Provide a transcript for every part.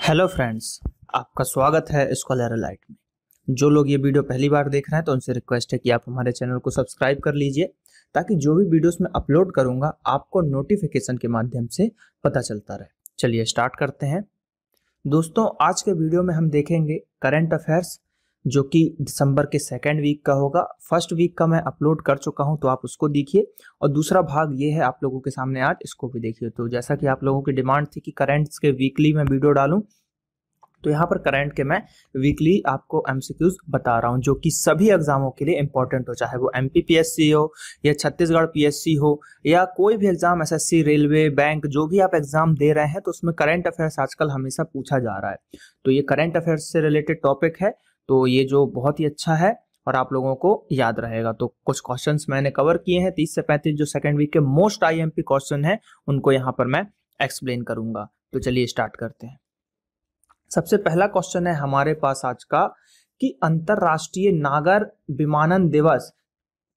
Hello friends, आपका स्वागत है स्कॉलर एलाइट में। जो लोग ये वीडियो पहली बार देख रहे हैं तो उनसे रिक्वेस्ट है कि आप हमारे चैनल को सब्सक्राइब कर लीजिए ताकि जो भी वीडियोस मैं अपलोड करूंगा आपको नोटिफिकेशन के माध्यम से पता चलता रहे। चलिए स्टार्ट करते हैं। दोस्तों, आज के वीडियो में हम देखेंगे करंट अफेयर्स, जो कि दिसंबर के सेकेंड वीक का होगा। फर्स्ट वीक का मैं अपलोड कर चुका हूं तो आप उसको देखिए, और दूसरा भाग ये है आप लोगों के सामने आज, इसको भी देखिए। तो जैसा कि आप लोगों की डिमांड थी कि करंट्स के वीकली मैं वीडियो डालूं, तो यहाँ पर करंट के मैं वीकली आपको एमसीक्यूज बता रहा हूँ जो कि सभी एग्जामों के लिए इंपॉर्टेंट हो, चाहे वो एमपीपीएससी हो या छत्तीसगढ़ पीएससी हो या कोई भी एग्जाम, एसएससी, रेलवे, बैंक, जो भी आप एग्जाम दे रहे हैं तो उसमें करंट अफेयर्स आजकल हमेशा पूछा जा रहा है। तो ये करंट अफेयर्स से रिलेटेड टॉपिक है, तो ये जो बहुत ही अच्छा है और आप लोगों को याद रहेगा। तो कुछ क्वेश्चंस मैंने कवर किए हैं, 30 से 35 जो सेकेंड वीक के मोस्ट आईएमपी क्वेश्चन है उनको यहाँ पर मैं एक्सप्लेन करूंगा। तो चलिए स्टार्ट करते हैं। सबसे पहला क्वेश्चन है हमारे पास आज का कि अंतरराष्ट्रीय नागर विमानन दिवस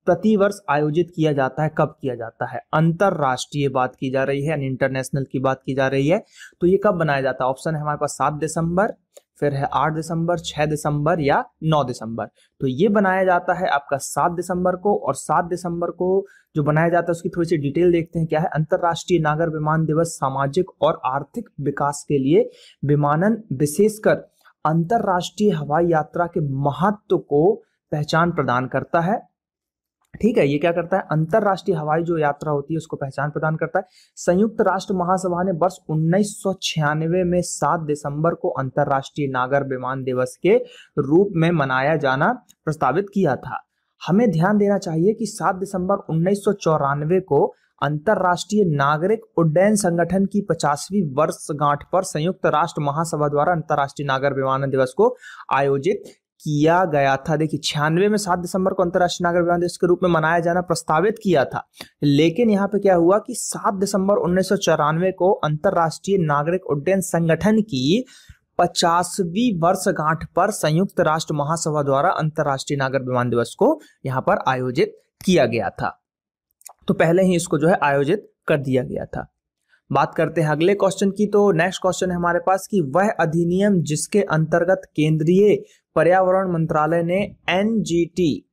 प्रतिवर्ष आयोजित किया जाता है, कब किया जाता है? अंतरराष्ट्रीय बात की जा रही है, इंटरनेशनल की बात की जा रही है। तो ये कब बनाया जाता है? ऑप्शन है हमारे पास 7 दिसंबर, फिर है 8 दिसंबर, 6 दिसंबर या 9 दिसंबर। तो ये बनाया जाता है आपका 7 दिसंबर को, और 7 दिसंबर को जो बनाया जाता है उसकी थोड़ी सी डिटेल देखते हैं क्या है। अंतरराष्ट्रीय नागर विमान दिवस सामाजिक और आर्थिक विकास के लिए विमानन, विशेषकर अंतरराष्ट्रीय हवाई यात्रा के महत्व को पहचान प्रदान करता है। ठीक है, ये क्या करता है? अंतरराष्ट्रीय हवाई जो यात्रा होती है उसको पहचान प्रदान करता है। संयुक्त राष्ट्र महासभा ने वर्ष 1996 में 7 दिसंबर को अंतरराष्ट्रीय नागर विमान दिवस के रूप में मनाया जाना प्रस्तावित किया था। हमें ध्यान देना चाहिए कि 7 दिसंबर 1994 को अंतरराष्ट्रीय नागरिक उड्डयन संगठन की 50वीं वर्षगांठ पर संयुक्त राष्ट्र महासभा द्वारा अंतरराष्ट्रीय नागर विमान दिवस को आयोजित किया गया था। देखिए, 96 में 7 दिसंबर को अंतरराष्ट्रीय नागर विमान दिवस के रूप में मनाया जाना प्रस्तावित किया था, लेकिन यहाँ पे क्या हुआ कि 7 दिसंबर 1994 को अंतरराष्ट्रीय नागरिक उड्डयन संगठन की 50वीं वर्षगांठ पर संयुक्त राष्ट्र महासभा द्वारा अंतरराष्ट्रीय नागर विमान दिवस को यहाँ पर आयोजित किया गया था। तो पहले ही इसको जो है आयोजित कर दिया गया था। बात करते हैं अगले क्वेश्चन की। तो नेक्स्ट क्वेश्चन है हमारे पास कि वह अधिनियम जिसके अंतर्गत केंद्रीय पर्यावरण मंत्रालय ने एनजीटी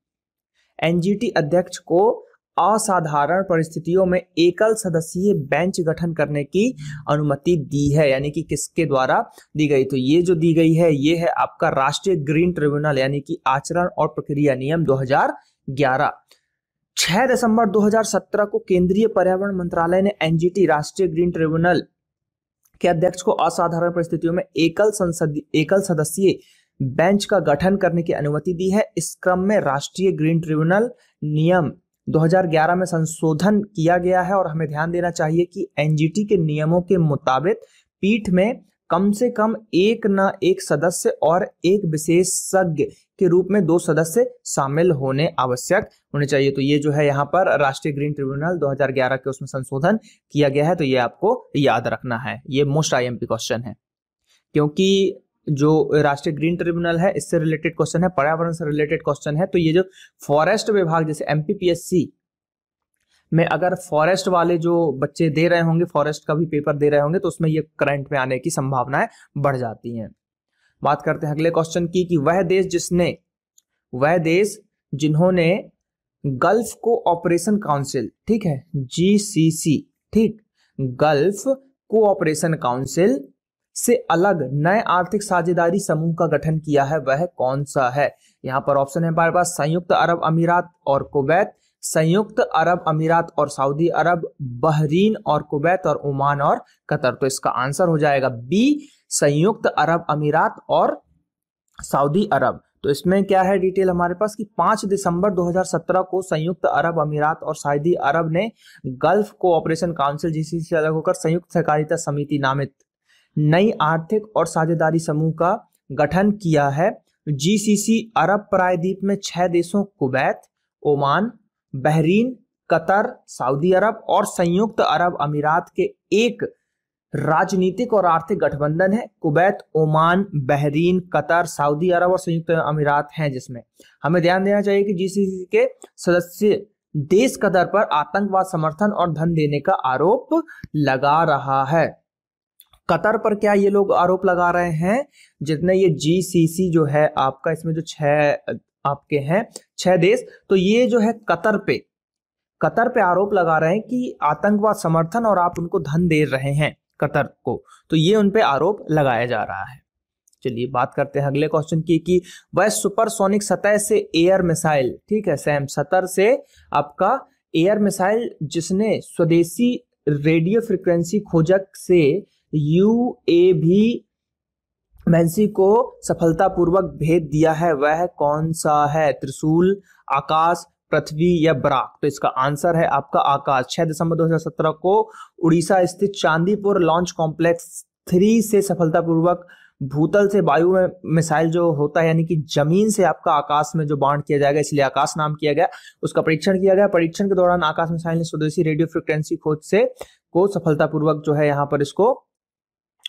अध्यक्ष को असाधारण परिस्थितियों में एकल सदस्यीय बेंच गठन करने की अनुमति दी है, यानी कि किसके द्वारा दी गई? तो ये जो दी गई है ये है आपका राष्ट्रीय ग्रीन ट्रिब्यूनल, यानी कि आचरण और प्रक्रिया नियम 2011। 6 दिसंबर 2017 को केंद्रीय पर्यावरण मंत्रालय ने एनजीटी, राष्ट्रीय ग्रीन ट्रिब्यूनल के अध्यक्ष को असाधारण परिस्थितियों में एकल सदस्यीय बेंच का गठन करने की अनुमति दी है। इस क्रम में राष्ट्रीय ग्रीन ट्रिब्यूनल नियम 2011 में संशोधन किया गया है, और हमें ध्यान देना चाहिए कि एनजीटी के नियमों के मुताबिक पीठ में कम से कम एक सदस्य और एक विशेषज्ञ के रूप में 2 सदस्य शामिल होने आवश्यक होने चाहिए। तो ये जो है यहाँ पर राष्ट्रीय ग्रीन ट्रिब्यूनल 2011 के उसमें संशोधन किया गया है, तो ये आपको याद रखना है। ये मोस्ट आईएमपी क्वेश्चन है, क्योंकि जो राष्ट्रीय ग्रीन ट्रिब्यूनल है इससे रिलेटेड क्वेश्चन है, पर्यावरण से रिलेटेड क्वेश्चन है। तो ये जो फॉरेस्ट विभाग, जैसे एमपीपीएससी में अगर फॉरेस्ट वाले जो बच्चे दे रहे होंगे, फॉरेस्ट का भी पेपर दे रहे होंगे, तो उसमें ये करंट में आने की संभावनाएं बढ़ जाती हैं। बात करते हैं अगले क्वेश्चन की कि वह देश जिन्होंने गल्फ कोऑपरेशन काउंसिल, ठीक है, जीसीसी, ठीक, गल्फ कोऑपरेशन काउंसिल से अलग नए आर्थिक साझेदारी समूह का गठन किया है, वह कौन सा है? यहाँ पर ऑप्शन है हमारे पास संयुक्त अरब अमीरात और कुवैत, संयुक्त अरब अमीरात और सऊदी अरब, बहरीन और कुवैत, और ओमान और कतर। तो इसका आंसर हो जाएगा बी, संयुक्त अरब अमीरात और सऊदी अरब। तो इसमें क्या है डिटेल हमारे पास कि 5 दिसंबर 2017 को संयुक्त अरब अमीरात और सऊदी अरब ने गल्फ कोऑपरेशन काउंसिल जीसीसी से अलग होकर संयुक्त सहकारिता समिति नामित नई आर्थिक और साझेदारी समूह का गठन किया है। जीसीसी अरब प्रायद्वीप में 6 देशों Kuwait, Oman, Bahrain, Qatar, Saudi Arabia और संयुक्त अरब अमीरात के एक राजनीतिक और आर्थिक गठबंधन है। Kuwait, Oman, Bahrain, Qatar, Saudi Arabia और संयुक्त अमीरात हैं, जिसमें हमें ध्यान देना चाहिए कि जीसीसी के सदस्य देश कतर पर आतंकवाद समर्थन और धन देने का आरोप लगा रहा है। कतर पर क्या ये लोग आरोप लगा रहे हैं, जितने ये GCC जो है आपका, इसमें जो 6 आपके हैं 6 देश, तो ये जो है कतर पे आरोप लगा रहे हैं कि आतंकवाद समर्थन और आप उनको धन दे रहे हैं कतर को, तो ये उन पे आरोप लगाया जा रहा है। चलिए बात करते हैं अगले क्वेश्चन की कि वह सुपरसोनिक सतह से एयर मिसाइल, ठीक है सैम, सतर से आपका एयर मिसाइल जिसने स्वदेशी रेडियो फ्रिक्वेंसी खोजक से UAV मैंसी को सफलतापूर्वक भेज दिया है, वह कौन सा है? त्रिशूल, आकाश, पृथ्वी या बराक? तो इसका आंसर है आपका आकाश। 6 दिसंबर 2017 को उड़ीसा स्थित चांदीपुर लॉन्च कॉम्प्लेक्स 3 से सफलतापूर्वक भूतल से वायु में मिसाइल जो होता है, यानी कि जमीन से आपका आकाश में जो बाण किया जाएगा, इसलिए आकाश नाम किया गया, उसका परीक्षण किया गया। परीक्षण के दौरान आकाश मिसाइल ने स्वदेशी रेडियो फ्रिक्वेंसी खोज से को सफलतापूर्वक जो है यहाँ पर इसको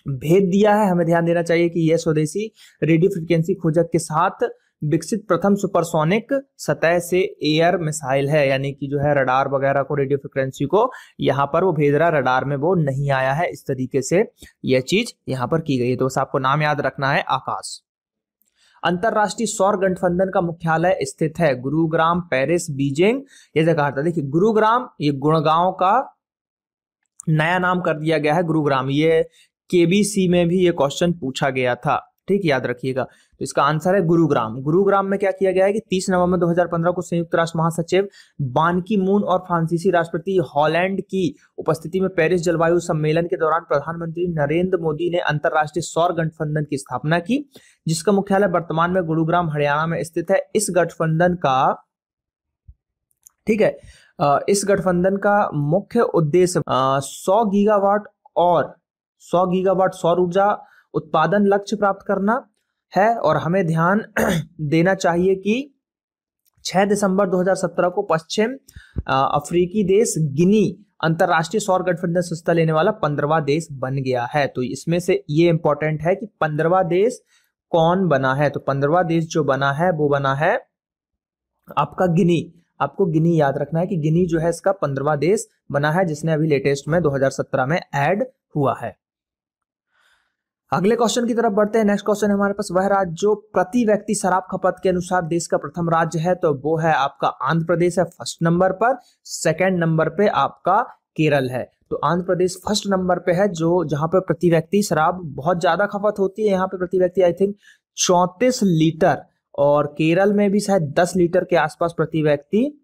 भेज दिया है। हमें ध्यान देना चाहिए कि यह स्वदेशी रेडियो फ्रिक्वेंसी खोजक के साथ विकसित प्रथम सुपरसोनिक सतह से एयर मिसाइल है, यानी कि जो है रडार वगैरह को, रेडियो फ्रिक्वेंसी को यहाँ पर वो भेज रहा है, रडार में वो नहीं आया है। इस तरीके से यह चीज यहाँ पर की गई है, तो बस आपको नाम याद रखना है आकाश। अंतरराष्ट्रीय सौर गठबंधन का मुख्यालय स्थित है गुरुग्राम, पेरिस, बीजिंग, ये जगह था। देखिए गुरुग्राम, ये गुड़गांव का नया नाम कर दिया गया है गुरुग्राम। ये KBC में भी ये क्वेश्चन पूछा गया था, ठीक, याद रखिएगा। तो इसका आंसर है गुरुग्राम। गुरुग्राम में क्या किया गया है कि 30 नवंबर 2015 को संयुक्त राष्ट्र महासचिव बान की मून और फ्रांसीसी राष्ट्रपति हॉलैंड की उपस्थिति में पेरिस जलवायु सम्मेलन के दौरान प्रधानमंत्री नरेंद्र मोदी ने अंतरराष्ट्रीय सौर गठबंधन की स्थापना की, जिसका मुख्यालय वर्तमान में गुरुग्राम, हरियाणा में स्थित है। इस गठबंधन का, ठीक है, इस गठबंधन का मुख्य उद्देश्य 100 गीगावाट सौर ऊर्जा उत्पादन लक्ष्य प्राप्त करना है। और हमें ध्यान देना चाहिए कि 6 दिसंबर 2017 को पश्चिम अफ्रीकी देश गिनी अंतरराष्ट्रीय सौर गठबंधन संस्था लेने वाला 15वां देश बन गया है। तो इसमें से ये इंपॉर्टेंट है कि 15वां देश कौन बना है। तो 15वां देश जो बना है वो बना है आपका गिनी। आपको गिनी याद रखना है कि गिनी जो है इसका 15वां देश बना है, जिसने अभी लेटेस्ट में 2017 में ऐड हुआ है। अगले क्वेश्चन की तरफ बढ़ते हैं। नेक्स्ट क्वेश्चन हमारे पास, वह राज्य जो प्रति व्यक्ति शराब खपत के अनुसार देश का प्रथम राज्य है, तो वो है आपका आंध्र प्रदेश है फर्स्ट नंबर पर। सेकंड नंबर पे आपका केरल है। तो आंध्र प्रदेश फर्स्ट नंबर पे है, जो जहां पर प्रति व्यक्ति शराब बहुत ज्यादा खपत होती है। यहाँ पे प्रति व्यक्ति आई थिंक 34 लीटर, और केरल में भी शायद 10 लीटर के आसपास प्रति व्यक्ति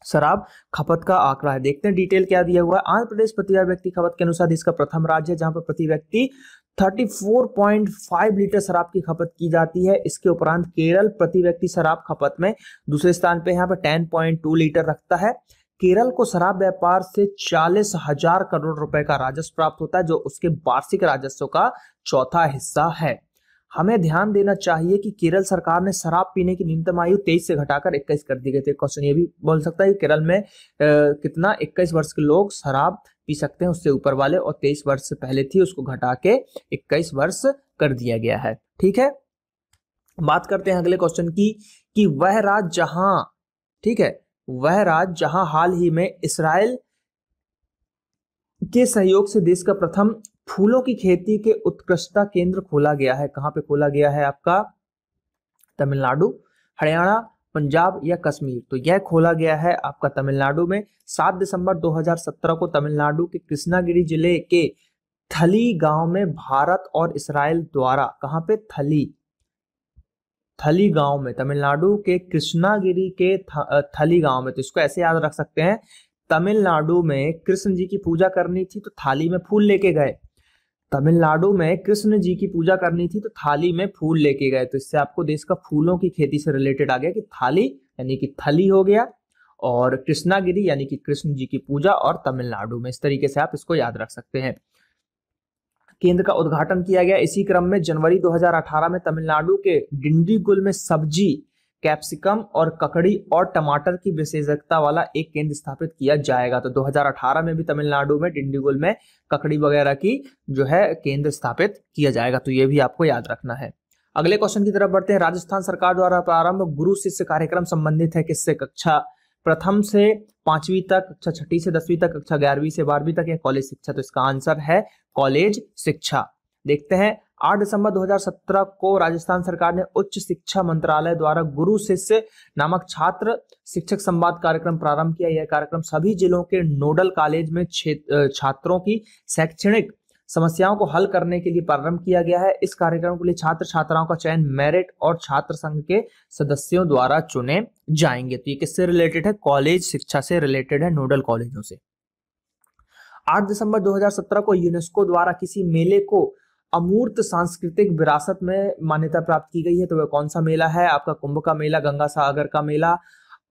शराब खपत का आंकड़ा है। देखते हैं डिटेल क्या दिया हुआ है। आंध्र प्रदेश प्रति व्यक्ति खपत के अनुसार देश का प्रथम राज्य है, जहां पर प्रति व्यक्ति 34.5 लीटर शराब की खपत की जाती है। इसके उपरांत केरल प्रति व्यक्ति शराब खपत में दूसरे स्थान पे यहाँ पर 10.2 लीटर रखता है। केरल को शराब व्यापार से 40,000 करोड़ रुपए का राजस्व प्राप्त होता है, जो उसके वार्षिक राजस्व का चौथा हिस्सा है। हमें ध्यान देना चाहिए कि केरल सरकार ने शराब पीने की न्यूनतम आयु 23 से घटाकर 21 कर दी गई थी। क्वेश्चन ये भी बोल सकता है कि केरल में कितना 21 वर्ष के लोग शराब पी सकते हैं, उससे ऊपर वाले, और 23 वर्ष से पहले थी उसको घटा के 21 वर्ष कर दिया गया है। ठीक है, बात करते हैं अगले क्वेश्चन की कि वह राज्य जहां, ठीक है, वह राज्य जहां हाल ही में इस्राएल के सहयोग से देश का प्रथम फूलों की खेती के उत्कृष्टता केंद्र खोला गया है। कहां पे खोला गया है? आपका तमिलनाडु, हरियाणा, पंजाब या कश्मीर? तो यह खोला गया है आपका तमिलनाडु में। 7 दिसंबर 2017 को तमिलनाडु के कृष्णागिरी जिले के थली गांव में भारत और इस्राएल द्वारा, कहां पे? थली गांव में, तमिलनाडु के कृष्णागिरी के थली गांव में। तो इसको ऐसे याद रख सकते हैं, तमिलनाडु में कृष्ण जी की पूजा करनी थी तो थाली में फूल लेके गए। तमिलनाडु में कृष्ण जी की पूजा करनी थी तो थाली में फूल लेके गए। तो इससे आपको देश का फूलों की खेती से रिलेटेड आ गया कि थाली यानी कि थली हो गया, और कृष्णागिरी यानी कि कृष्ण जी की पूजा, और तमिलनाडु में। इस तरीके से आप इसको याद रख सकते हैं। केंद्र का उद्घाटन किया गया इसी क्रम में जनवरी 2018 में तमिलनाडु के डिंडीगुल में सब्जी, कैप्सिकम और ककड़ी और टमाटर की विशेषज्ञता वाला एक केंद्र स्थापित किया जाएगा। तो 2018 में भी तमिलनाडु में डिंडीगुल में ककड़ी वगैरह की जो है केंद्र स्थापित किया जाएगा। तो ये भी आपको याद रखना है। अगले क्वेश्चन की तरफ बढ़ते हैं। राजस्थान सरकार द्वारा प्रारंभ गुरु शिष्य कार्यक्रम संबंधित है किससे? कक्षा प्रथम से 5वीं तक, कक्षा 6ठी से 10वीं तक, कक्षा 11वीं से 12वीं तक, या कॉलेज शिक्षा? तो इसका आंसर है कॉलेज शिक्षा। देखते हैं 8 दिसंबर 2017 को राजस्थान सरकार ने उच्च शिक्षा मंत्रालय द्वारा गुरु शिष्य नामक छात्र शिक्षक संवाद कार्यक्रम प्रारंभ किया। यह कार्यक्रम सभी जिलों के नोडल कॉलेज में छात्रों की शैक्षणिक समस्याओं को हल करने के लिए प्रारंभ किया गया है। इस कार्यक्रम के लिए छात्र छात्राओं का चयन मेरिट और छात्र संघ के सदस्यों द्वारा चुने जाएंगे। तो ये किससे रिलेटेड है? कॉलेज शिक्षा से रिलेटेड है, नोडल कॉलेजों से। 8 दिसंबर 2017 को यूनेस्को द्वारा किसी मेले को अमूर्त सांस्कृतिक विरासत में मान्यता प्राप्त की गई है। तो वह कौन सा मेला है? आपका कुंभ का मेला, गंगा सागर का मेला,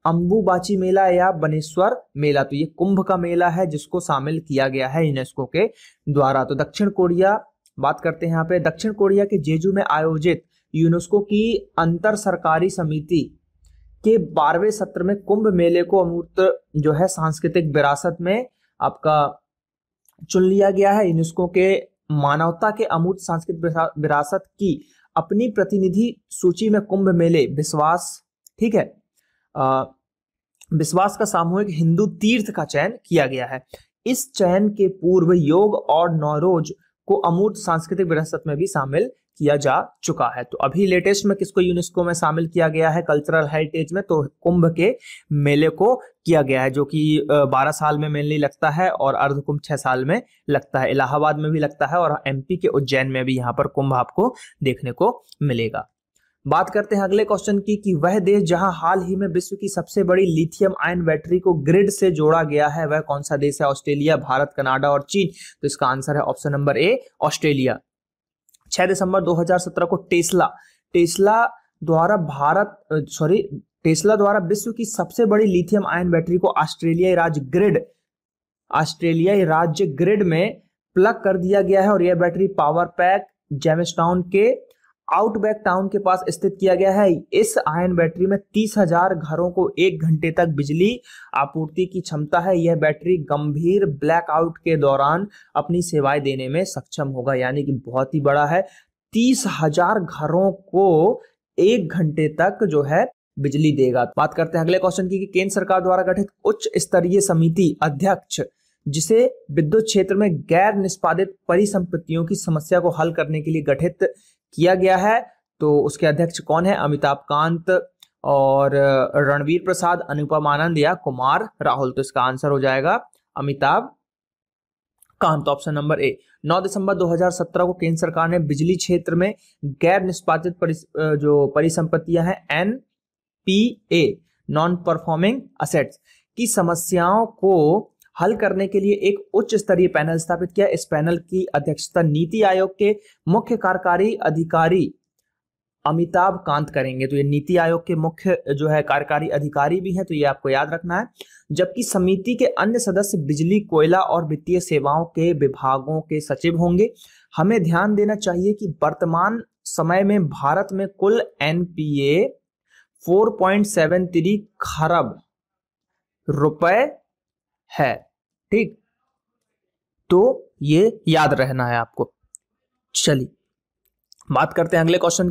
अंबुबाची मेला या बनेश्वर मेला? तो ये कुंभ का मेला है जिसको शामिल किया गया है यूनेस्को के द्वारा। तो दक्षिण कोरिया, बात करते हैं यहाँ पे, दक्षिण कोरिया के जेजू में आयोजित यूनेस्को की अंतर सरकारी समिति के 12वें सत्र में कुंभ मेले को अमूर्त जो है सांस्कृतिक विरासत में आपका चुन लिया गया है। यूनेस्को के मानवता के अमूर्त सांस्कृतिक विरासत की अपनी प्रतिनिधि सूची में कुंभ मेले विश्वास, ठीक है, विश्वास का सामूहिक हिंदू तीर्थ का चयन किया गया है। इस चयन के पूर्व योग और नौरोज को अमूर्त सांस्कृतिक विरासत में भी शामिल किया जा चुका है। तो अभी लेटेस्ट में किसको यूनेस्को में शामिल किया गया है कल्चरल हेरिटेज में? तो कुंभ के मेले को किया गया है, जो कि 12 साल में मेनली लगता है और अर्धकुंभ 6 साल में लगता है। इलाहाबाद में भी लगता है और एमपी के उज्जैन में भी यहाँ पर कुंभ आपको देखने को मिलेगा। बात करते हैं अगले क्वेश्चन की कि वह देश जहां हाल ही में विश्व की सबसे बड़ी लिथियम आयन बैटरी को ग्रिड से जोड़ा गया है वह कौन सा देश है? ऑस्ट्रेलिया, भारत, कनाडा और चीन? तो इसका आंसर है ऑप्शन नंबर ए, ऑस्ट्रेलिया। 6 दिसंबर 2017 को टेस्ला द्वारा विश्व की सबसे बड़ी लिथियम आयन बैटरी को ऑस्ट्रेलियाई राज्य ग्रिड में प्लग कर दिया गया है और यह बैटरी पावर पैक जेमस्टाउन के आउटबैक टाउन के पास स्थित किया गया है। इस आयन बैटरी में 30,000 घरों को 1 घंटे तक बिजली आपूर्ति की क्षमता है। यह बैटरी गंभीर ब्लैकआउट के दौरान अपनी सेवाएं देने में सक्षम होगा, यानी कि बहुत ही बड़ा है। 30,000 घरों को 1 घंटे तक जो है बिजली देगा। बात करते हैं अगले क्वेश्चन की कि केंद्र सरकार द्वारा गठित उच्च स्तरीय समिति अध्यक्ष जिसे विद्युत क्षेत्र में गैर निष्पादित परिसंपत्तियों की समस्या को हल करने के लिए गठित किया गया है, तो उसके अध्यक्ष कौन है? अमिताभ कांत और रणवीर प्रसाद, अनुपम आनंद या कुमार राहुल? तो इसका आंसर हो जाएगा Amitabh Kant, option number A. 9 दिसंबर 2017 को केंद्र सरकार ने बिजली क्षेत्र में गैर निष्पादित जो परिसंपत्तियां हैं NPA, नॉन परफॉर्मिंग असेट्स की समस्याओं को हल करने के लिए एक उच्च स्तरीय पैनल स्थापित किया। इस पैनल की अध्यक्षता नीति आयोग के मुख्य कार्यकारी अधिकारी अमिताभ कांत करेंगे। तो ये नीति आयोग के मुख्य जो है कार्यकारी अधिकारी भी हैं, तो ये आपको याद रखना है। जबकि समिति के अन्य सदस्य बिजली, कोयला और वित्तीय सेवाओं के विभागों के सचिव होंगे। हमें ध्यान देना चाहिए कि वर्तमान समय में भारत में कुल NPA 4.73 खरब रुपए है, ठीक, तो ये याद रहना है आपको। चलिए बात करते हैं अगले क्वेश्चन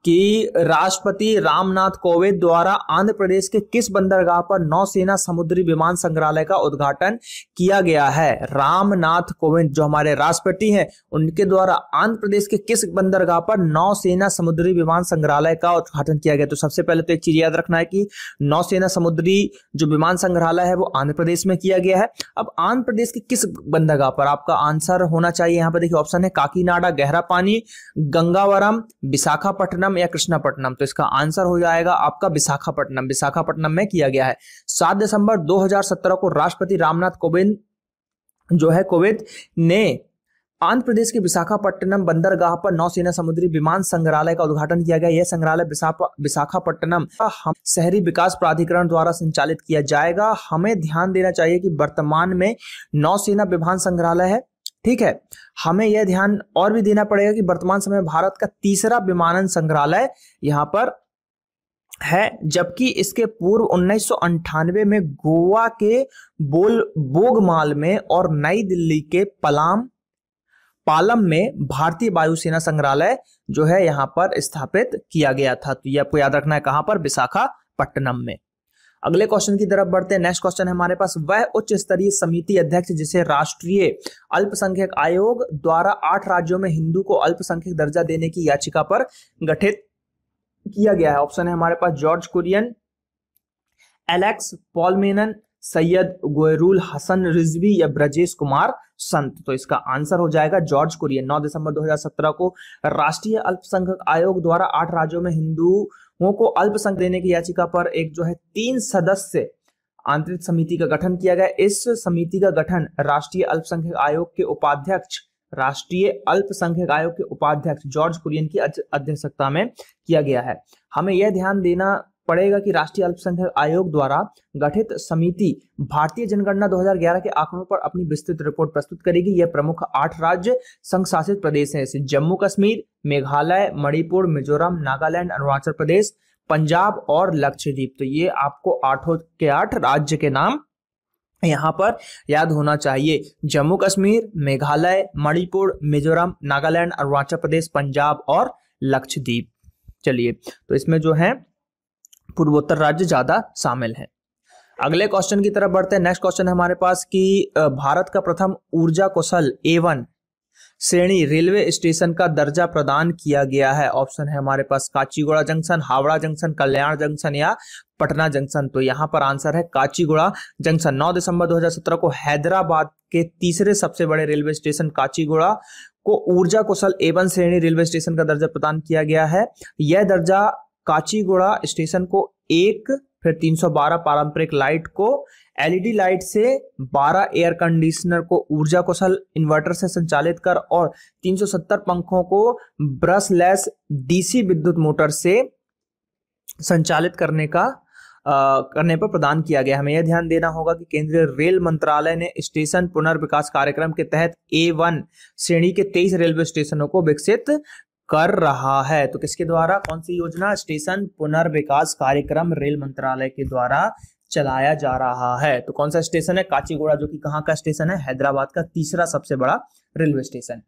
कि राष्ट्रपति रामनाथ कोविंद द्वारा आंध्र प्रदेश के किस बंदरगाह पर नौसेना समुद्री विमान संग्रहालय का उद्घाटन किया गया है? रामनाथ कोविंद जो हमारे राष्ट्रपति हैं उनके द्वारा आंध्र प्रदेश के किस बंदरगाह पर नौसेना समुद्री विमान संग्रहालय का उद्घाटन किया गया? तो सबसे पहले तो एक चीज याद रखना है कि नौसेना समुद्री जो विमान संग्रहालय है वो आंध्र प्रदेश में किया गया है। अब आंध्र प्रदेश के किस बंदरगाह पर? आपका आंसर होना चाहिए यहाँ पर, देखिए ऑप्शन है काकीनाडा, गहरा पानी, गंगावरम, विशाखापट्टनम या कृष्णापट्टनम। तो इसका आंसर हो जाएगा आपका विशाखापट्टनम में किया गया है। 7 दिसंबर 2017 को राष्ट्रपति रामनाथ कोविंद ने आंध्र प्रदेश के विशाखापट्टनम बंदरगाह पर नौसेना समुद्री विमान संग्रहालय का उद्घाटन किया गया। यह संग्रहालय विशाखापट्टनम शहरी विकास प्राधिकरण द्वारा संचालित किया जाएगा। हमें ध्यान देना चाहिए कि वर्तमान में नौसेना विमान संग्रहालय है, ठीक है। हमें यह ध्यान और भी देना पड़ेगा कि वर्तमान समय में भारत का तीसरा विमानन संग्रहालय यहाँ पर है, जबकि इसके पूर्व 1998 में गोवा के बोगमाल में और नई दिल्ली के पालम में भारतीय वायुसेना संग्रहालय जो है यहाँ पर स्थापित किया गया था। तो ये आपको याद रखना है, कहां पर? विशाखापट्टनम में। अगले क्वेश्चन की तरफ बढ़ते हैं। नेक्स्ट क्वेश्चन है हमारे पास, वह उच्च स्तरीय समिति अध्यक्ष जिसे राष्ट्रीय अल्पसंख्यक आयोग द्वारा 8 राज्यों में हिंदू को अल्पसंख्यक दर्जा देने की याचिका पर गठित किया गया है। ऑप्शन है हमारे पास George Kurian, Alex Paul Menon, Syed Goyrul Hasan Rizvi या ब्रजेश कुमार संत। तो इसका आंसर हो जाएगा जॉर्ज कुरियन। 9 दिसंबर 2017 को राष्ट्रीय अल्पसंख्यक आयोग द्वारा 8 राज्यों में हिंदुओं को अल्पसंख्यक देने की याचिका पर एक जो है 3 सदस्य आंतरिक समिति का गठन किया गया। इस समिति का गठन राष्ट्रीय अल्पसंख्यक आयोग के उपाध्यक्ष जॉर्ज कुरियन की अध्यक्षता में किया गया है। हमें यह ध्यान देना पड़ेगा कि राष्ट्रीय अल्पसंख्यक आयोग द्वारा गठित समिति भारतीय जनगणना 2011 के आंकड़ों पर अपनी विस्तृत रिपोर्ट प्रस्तुत करेगी। यह प्रमुख 8 राज्य संघ शासित प्रदेश हैं, जैसे जम्मू कश्मीर, मेघालय, मणिपुर, मिजोरम, नागालैंड, अरुणाचल प्रदेश, पंजाब और लक्षद्वीप। तो ये आपको 8 के 8 राज्य के नाम यहाँ पर याद होना चाहिए। जम्मू कश्मीर, मेघालय, मणिपुर, मिजोरम, नागालैंड, अरुणाचल प्रदेश, पंजाब और लक्षद्वीप। चलिए, तो इसमें जो है पूर्वोत्तर राज्य ज्यादा शामिल है। अगले क्वेश्चन की तरफ बढ़ते हैं। नेक्स्ट क्वेश्चन है हमारे पास कि भारत का प्रथम ऊर्जा कुशल A1 श्रेणी रेलवे स्टेशन का दर्जा प्रदान किया गया है। ऑप्शन है हमारे पास काचीगुड़ा जंक्शन, हावड़ा जंक्शन, कल्याण जंक्शन या पटना जंक्शन। तो यहाँ पर आंसर है काचीगुड़ा जंक्शन। 9 दिसंबर 2017 को हैदराबाद के तीसरे सबसे बड़े रेलवे स्टेशन काचीगुड़ा को ऊर्जा कुशल A1 श्रेणी रेलवे स्टेशन का दर्जा प्रदान किया गया है। यह दर्जा काचीगुड़ा स्टेशन को 1 फिर 312 पारंपरिक लाइट को LED लाइट से 12 एयर कंडीशनर को ऊर्जा कुशल इन्वर्टर से संचालित कर और 370 पंखों को ब्रशलेस DC विद्युत मोटर से संचालित करने पर प्रदान किया गया। हमें यह ध्यान देना होगा कि केंद्रीय रेल मंत्रालय ने स्टेशन पुनर्विकास कार्यक्रम के तहत A1 श्रेणी के 23 रेलवे स्टेशनों को विकसित कर रहा है। तो किसके द्वारा, कौन सी योजना? स्टेशन पुनर्विकास कार्यक्रम रेल मंत्रालय के द्वारा चलाया जा रहा है। तो कौन सा स्टेशन है? काचीगुड़ा, जो कि कहाँ का स्टेशन है? हैदराबाद का तीसरा सबसे बड़ा रेलवे स्टेशन।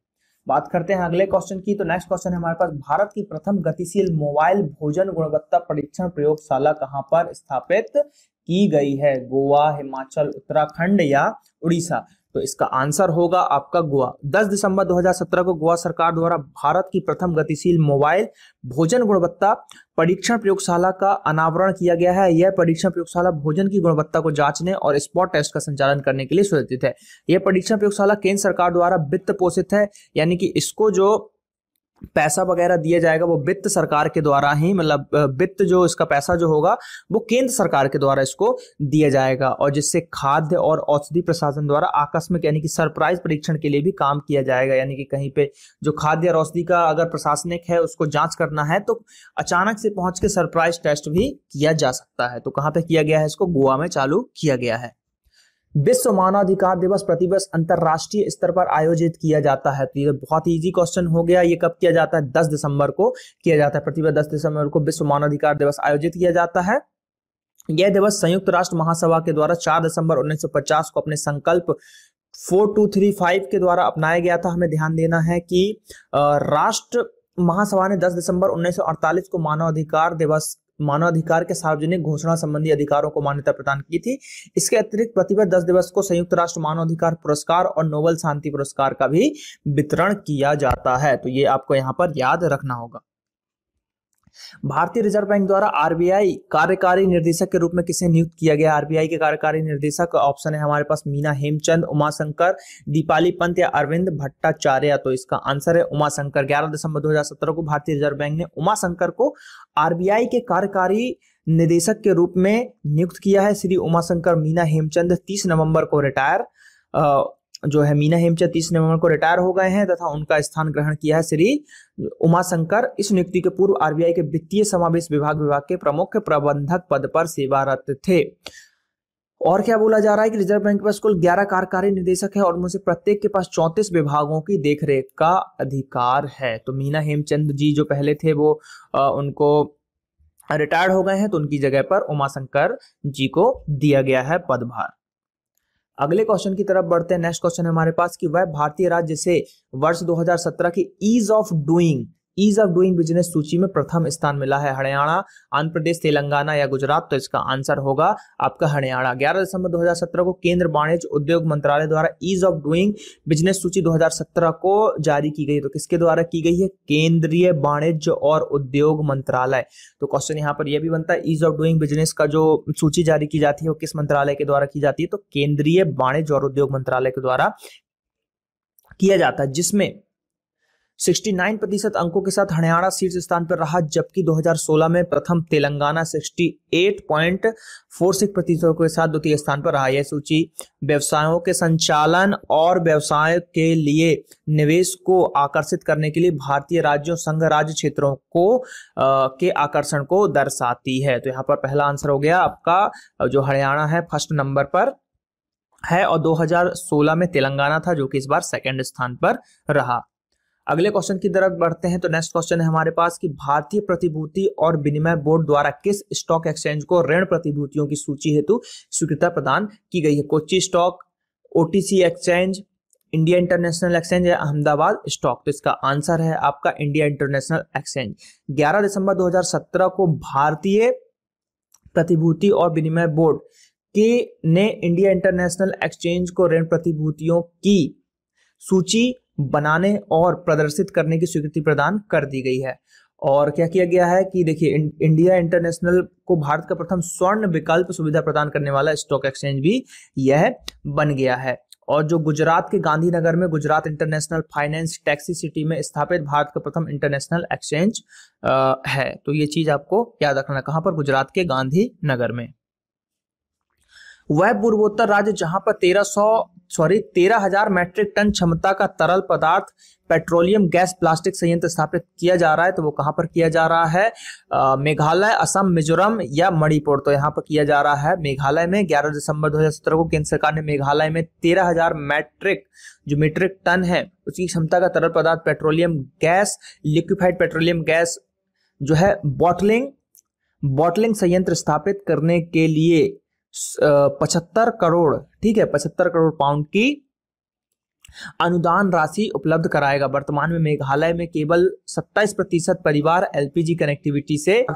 बात करते हैं अगले क्वेश्चन की। तो नेक्स्ट क्वेश्चन है हमारे पास, भारत की प्रथम गतिशील मोबाइल भोजन गुणवत्ता परीक्षण प्रयोगशाला कहाँ पर स्थापित की गई है? गोवा, हिमाचल, उत्तराखंड या उड़ीसा? तो इसका आंसर होगा आपका गोवा। 10 दिसंबर 2017 को गोवा सरकार द्वारा भारत की प्रथम गतिशील मोबाइल भोजन गुणवत्ता परीक्षण प्रयोगशाला का अनावरण किया गया है। यह परीक्षण प्रयोगशाला भोजन की गुणवत्ता को जांचने और स्पॉट टेस्ट का संचालन करने के लिए सुरक्षित है। यह परीक्षण प्रयोगशाला केंद्र सरकार द्वारा वित्त पोषित है, यानी कि इसको जो पैसा वगैरह दिया जाएगा वो वित्त सरकार के द्वारा ही, मतलब वित्त जो इसका पैसा जो होगा वो केंद्र सरकार के द्वारा इसको दिया जाएगा, और जिससे खाद्य और औषधि प्रशासन द्वारा आकस्मिक यानी कि सरप्राइज परीक्षण के लिए भी काम किया जाएगा। यानी कि कहीं पे जो खाद्य और औषधि का अगर प्रशासनिक है उसको जांच करना है तो अचानक से पहुंच के सरप्राइज टेस्ट भी किया जा सकता है। तो कहाँ पे किया गया है? इसको गोवा में चालू किया गया है। विश्व मानवाधिकार दिवस प्रतिवर्ष अंतरराष्ट्रीय स्तर पर आयोजित किया जाता है। तो ये बहुत इजी क्वेश्चन हो गया। ये कब किया जाता है? 10 दिसंबर को किया जाता है। प्रतिवर्ष 10 दिसंबर को विश्व मानवाधिकार दिवस आयोजित किया जाता है। यह दिवस संयुक्त राष्ट्र महासभा के द्वारा 4 दिसंबर 1950 को अपने संकल्प 4235 के द्वारा अपनाया गया था। हमें ध्यान देना है कि राष्ट्र महासभा ने 10 दिसंबर 1948 को मानवाधिकार के सार्वजनिक घोषणा संबंधी अधिकारों को मान्यता प्रदान की थी। इसके अतिरिक्त प्रतिवर्ष 10 दिवस को संयुक्त राष्ट्र मानवाधिकार पुरस्कार और नोबेल शांति पुरस्कार का भी वितरण किया जाता है। तो ये आपको यहाँ पर याद रखना होगा। भारतीय रिजर्व बैंक द्वारा RBI कार्यकारी निर्देशक के रूप में किसे नियुक्त किया गया? RBI के कार्यकारी निर्देशक ऑप्शन है हमारे पास मीना हेमचंद, उमाशंकर, दीपाली पंत या अरविंद भट्टाचार्य। तो इसका आंसर है उमाशंकर। 11 दिसंबर 2017 को भारतीय रिजर्व बैंक ने उमाशंकर को RBI के कार्यकारी निदेशक के रूप में नियुक्त किया है। श्री उमाशंकर मीना हेमचंद 30 नवंबर को मीना हेमचंद 30 नवंबर को रिटायर हो गए हैं तथा उनका स्थान ग्रहण किया है श्री उमाशंकर। इस नियुक्ति के पूर्व RBI के वित्तीय समावेश विभाग के प्रमुख प्रबंधक पद पर सेवारत थे। और क्या बोला जा रहा है कि रिजर्व बैंक के पास कुल 11 कार्यकारी निदेशक है और उनमें से प्रत्येक के पास 34 विभागों की देखरेख का अधिकार है। तो मीना हेमचंद जी जो पहले थे वो उनको रिटायर्ड हो गए हैं, तो उनकी जगह पर उमाशंकर जी को दिया गया है पदभार। अगले क्वेश्चन की तरफ बढ़ते हैं। नेक्स्ट क्वेश्चन है हमारे पास कि वह भारतीय राज्य से वर्ष 2017 की ease of doing ease of doing business सूची में प्रथम स्थान मिला है? हरियाणा, आंध्र प्रदेश, तेलंगाना या गुजरात? तो इसका आंसर होगा आपका हरियाणा। 11 दिसंबर 2017 को केंद्र वाणिज्य उद्योग मंत्रालय द्वारा ईज ऑफ डूइंग बिजनेस सूची 2017 को जारी की गई। तो किसके द्वारा की गई है? केंद्रीय वाणिज्य और उद्योग मंत्रालय। तो क्वेश्चन यहाँ पर यह भी बनता है, ईज ऑफ डूइंग बिजनेस का जो सूची जारी की जाती है वो किस मंत्रालय के द्वारा की जाती है? तो केंद्रीय वाणिज्य और उद्योग मंत्रालय के द्वारा किया जाता है, जिसमें 69% अंकों के साथ हरियाणा शीर्ष स्थान पर रहा, जबकि 2016 में प्रथम तेलंगाना 68.46% के साथ द्वितीय स्थान पर रहा। यह सूची व्यवसायों के संचालन और व्यवसाय के लिए निवेश को आकर्षित करने के लिए भारतीय राज्यों, संघ राज्य क्षेत्रों को के आकर्षण को दर्शाती है। तो यहाँ पर पहला आंसर हो गया आपका जो हरियाणा है फर्स्ट नंबर पर है, और 2016 में तेलंगाना था जो कि इस बार सेकंड स्थान पर रहा। अगले क्वेश्चन की तरफ बढ़ते हैं। तो नेक्स्ट क्वेश्चन है हमारे पास कि भारतीय प्रतिभूति और विनिमय बोर्ड द्वारा किस स्टॉक एक्सचेंज को ऋण प्रतिभूतियों की सूची हेतु स्वीकृति प्रदान की गई है? Kochi stock, OTC exchange, India international exchange या अहमदाबाद स्टॉक? तो इसका आंसर है आपका इंडिया इंटरनेशनल एक्सचेंज। 11 दिसंबर 2017 को भारतीय प्रतिभूति और विनिमय बोर्ड ने इंडिया इंटरनेशनल एक्सचेंज को ऋण प्रतिभूतियों की सूची बनाने और प्रदर्शित करने की स्वीकृति प्रदान कर दी गई है। और क्या किया गया है कि देखिए इंडिया इंटरनेशनल को भारत का प्रथम स्वर्ण विकल्प सुविधा प्रदान करने वाला स्टॉक एक्सचेंज भी यह बन गया है। और जो गुजरात के गांधीनगर में Gujarat international finance taxi city में स्थापित भारत का प्रथम इंटरनेशनल एक्सचेंज है। तो ये चीज आपको याद रखना, कहां पर? गुजरात के गांधीनगर में। वह पूर्वोत्तर राज्य जहां पर 13,000 मैट्रिक टन क्षमता का तरल पदार्थ पेट्रोलियम गैस प्लास्टिक संयंत्र स्थापित किया जा रहा है, तो वो कहां पर किया जा रहा है? मेघालय, असम, मिजोरम या मणिपुर? तो यहाँ पर किया जा रहा है मेघालय में। 11 दिसंबर 2017 को केंद्र सरकार ने मेघालय में 13,000 मीट्रिक टन है उसकी क्षमता का तरल पदार्थ petroleum gas, liquefied petroleum gas जो है बॉटलिंग संयंत्र स्थापित करने के लिए 75 करोड़, ठीक है, 75 करोड़ पाउंड की अनुदान राशि उपलब्ध कराएगा। वर्तमान में मेघालय में केवल 27% परिवार एलपीजी कनेक्टिविटी से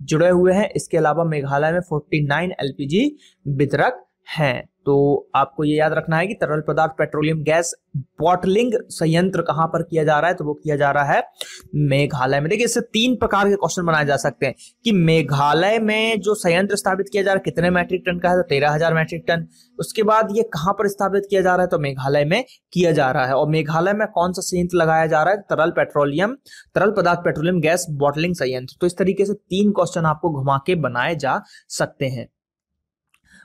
जुड़े हुए हैं। इसके अलावा मेघालय में 49 एलपीजी वितरक हैं। तो आपको ये याद रखना है कि तरल पदार्थ पेट्रोलियम गैस बॉटलिंग संयंत्र कहां पर किया जा रहा है? तो वो किया जा रहा है मेघालय में। देखिए इससे 3 प्रकार के क्वेश्चन बनाए जा सकते हैं कि मेघालय में जो संयंत्र स्थापित किया जा रहा है कितने मैट्रिक टन का है? तो 13,000 मैट्रिक टन। उसके बाद ये कहां पर स्थापित किया जा रहा है? तो मेघालय में किया जा रहा है। और मेघालय में कौन सा संयंत्र लगाया जा रहा है? तरल पदार्थ पेट्रोलियम गैस बॉटलिंग संयंत्र। तो इस तरीके से 3 क्वेश्चन आपको घुमा के बनाए जा सकते हैं।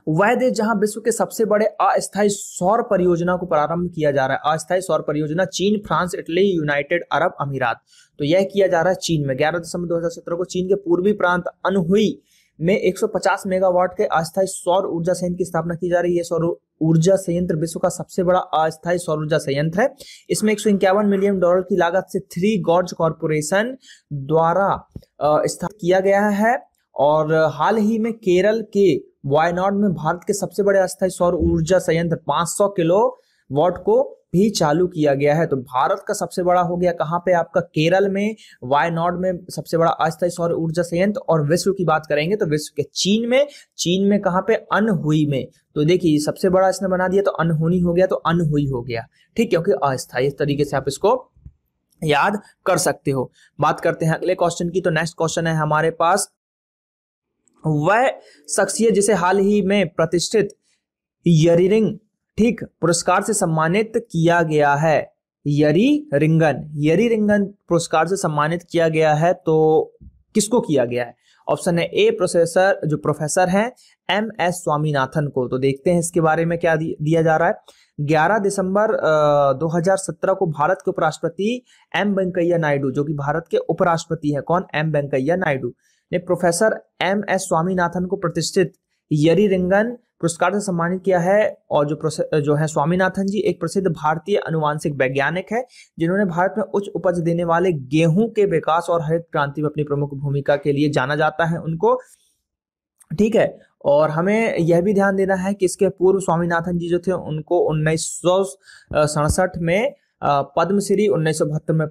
वह देश जहां विश्व के सबसे बड़े अस्थायी सौर परियोजना को प्रारंभ किया जा रहा है, अस्थायी सौर परियोजना, चीन, फ्रांस, इटली, यूनाइटेड अरब अमीरात। तो यह किया जा रहा है चीन में। 11 दिसंबर 2017 को चीन के पूर्वी प्रांत अनहुई में 150 मेगावाट के अस्थायी सौर ऊर्जा संयंत्र की स्थापना की जा रही है। सौर ऊर्जा संयंत्र विश्व का सबसे बड़ा अस्थायी सौर ऊर्जा संयंत्र है। इसमें $151 मिलियन की लागत से 3 गॉर्ज कॉर्पोरेशन द्वारा स्थापित किया गया है। और हाल ही में केरल के वायनाड में भारत के सबसे बड़े अस्थायी सौर ऊर्जा संयंत्र 500 किलोवाट को भी चालू किया गया है। तो भारत का सबसे बड़ा हो गया कहां पे? आपका केरल में वायनाड में सबसे बड़ा अस्थायी सौर ऊर्जा संयंत्र। और विश्व की बात करेंगे तो विश्व के चीन में कहां पे? अनहुई में। तो देखिए सबसे बड़ा इसने बना दिया तो अनहोनी हो गया, तो अनहुई हो गया, ठीक, क्योंकि अस्थायी। इस तरीके से आप इसको याद कर सकते हो। बात करते हैं अगले क्वेश्चन की। तो नेक्स्ट क्वेश्चन है हमारे पास, वह शख्सियत जिसे हाल ही में प्रतिष्ठित यरीरिंग, ठीक, पुरस्कार से सम्मानित किया गया है। यरीरिंगन पुरस्कार से सम्मानित किया गया है, तो किसको किया गया है? ऑप्शन है ए प्रोफेसर हैं MS स्वामीनाथन को। तो देखते हैं इसके बारे में क्या दिया जा रहा है। 11 दिसंबर 2017 को भारत के उपराष्ट्रपति M वेंकैया नायडू, जो कि भारत के उपराष्ट्रपति हैं, कौन? M वेंकैया नायडू ने प्रोफेसर MS स्वामीनाथन को प्रतिष्ठित यरीरिंगन पुरस्कार से सम्मानित किया है। और जो है स्वामीनाथन जी एक प्रसिद्ध भारतीय अनुवांशिक वैज्ञानिक है, जिन्होंने भारत में उच्च उपज देने वाले गेहूं के विकास और हरित क्रांति में अपनी प्रमुख भूमिका के लिए जाना जाता है उनको, ठीक है। और हमें यह भी ध्यान देना है कि इसके पूर्व स्वामीनाथन जी जो थे उनको 1967 में पद्मश्री, 1972 में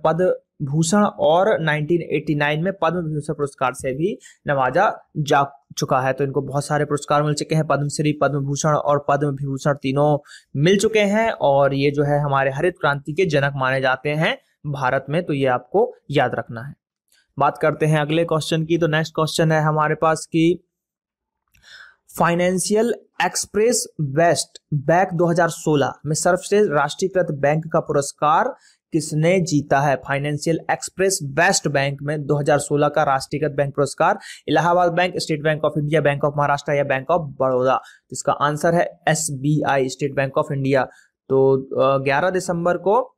भूषण और 1989 में पद्म विभूषण पुरस्कार से भी नवाजा जा चुका है। तो इनको बहुत सारे पुरस्कार मिल चुके हैं, पद्मश्री, पद्म भूषण और पद्म विभूषण तीनों मिल चुके हैं। और ये जो है हमारे हरित क्रांति के जनक माने जाते हैं भारत में, तो ये आपको याद रखना है। बात करते हैं अगले क्वेश्चन की। तो नेक्स्ट क्वेश्चन है हमारे पास की फाइनेंशियल एक्सप्रेस वेस्ट बैंक 2016 में सर्वश्रेष्ठ राष्ट्रीयकृत बैंक का पुरस्कार किसने जीता है? फाइनेंशियल एक्सप्रेस वेस्ट बैंक में 2016 का राष्ट्रीयकृत बैंक पुरस्कार Allahabad bank, state bank of India, bank of Maharashtra या बैंक ऑफ बड़ौदा? इसका आंसर है SBI, state bank of India. तो 11 दिसंबर को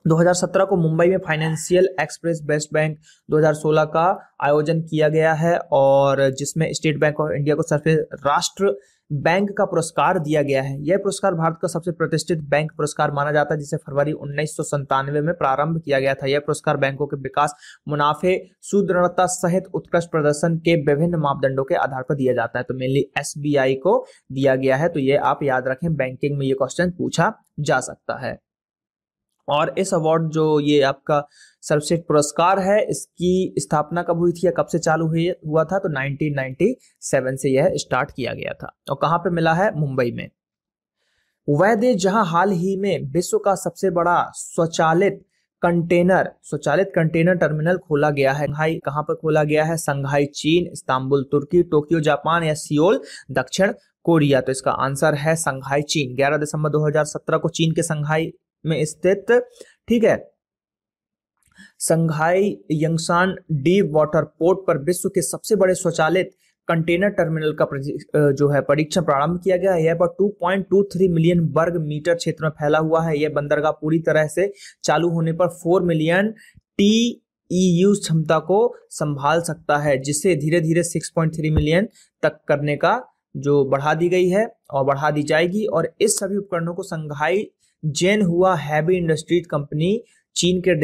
2017 को मुंबई में फाइनेंशियल एक्सप्रेस वेस्ट बैंक 2016 का आयोजन किया गया है और जिसमें स्टेट बैंक ऑफ इंडिया को सर्वश्रेष्ठ राष्ट्र बैंक का पुरस्कार दिया गया है। यह पुरस्कार भारत का सबसे प्रतिष्ठित बैंक पुरस्कार माना जाता है, जिसे फरवरी 1997 में प्रारंभ किया गया था। यह पुरस्कार बैंकों के विकास, मुनाफे, सुदृढ़ता सहित उत्कृष्ट प्रदर्शन के विभिन्न मापदंडों के आधार पर दिया जाता है। तो मेनली SBI को दिया गया है। तो ये आप याद रखें, बैंकिंग में ये क्वेश्चन पूछा जा सकता है। और इस अवार्ड जो ये आपका सर्वश्रेष्ठ पुरस्कार है, इसकी स्थापना कब हुई थी या कब से चालू हुआ था? तो 1997 से यह स्टार्ट किया गया था। और कहाँ पे मिला है? मुंबई में। वह देश जहां हाल ही में विश्व का सबसे बड़ा स्वचालित कंटेनर टर्मिनल खोला गया है, कहाँ पर खोला गया है? संघाई चीन, इस्तांबुल तुर्की, टोक्यो जापान या सियोल दक्षिण कोरिया? तो इसका आंसर है संघाई चीन। 11 दिसंबर 2017 को चीन के संघाई में स्थित, ठीक है, संघाई यंगशान डीप वाटर पोर्ट पर विश्व के सबसे बड़े स्वचालित कंटेनर टर्मिनल का जो है परीक्षण प्रारंभ किया गया है। यह पर 2.23 मिलियन वर्ग मीटर क्षेत्र में फैला हुआ है। यह बंदरगाह पूरी तरह से चालू होने पर 4 मिलियन TEU क्षमता को संभाल सकता है, जिसे धीरे धीरे 6.3 मिलियन तक करने का जो बढ़ा दी गई है और बढ़ा दी जाएगी। और इस सभी उपकरणों को संघाई जेनहुआ हैवी इंडस्ट्रीज कंपनी चीन के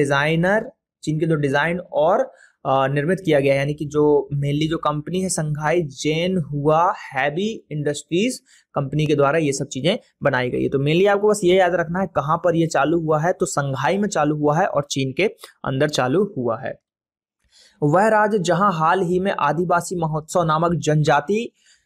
जो डिजाइन और निर्मित किया गया है, यानी कि जो मेनली जो कंपनी है संघाई जेनहुआ हैवी इंडस्ट्रीज कंपनी के द्वारा ये सब चीजें बनाई गई है। तो मेनली आपको बस ये याद रखना है कहां पर ये चालू हुआ है। तो संघाई में चालू हुआ है और चीन के अंदर चालू हुआ है। वह राज्य जहां हाल ही में आदिवासी महोत्सव नामक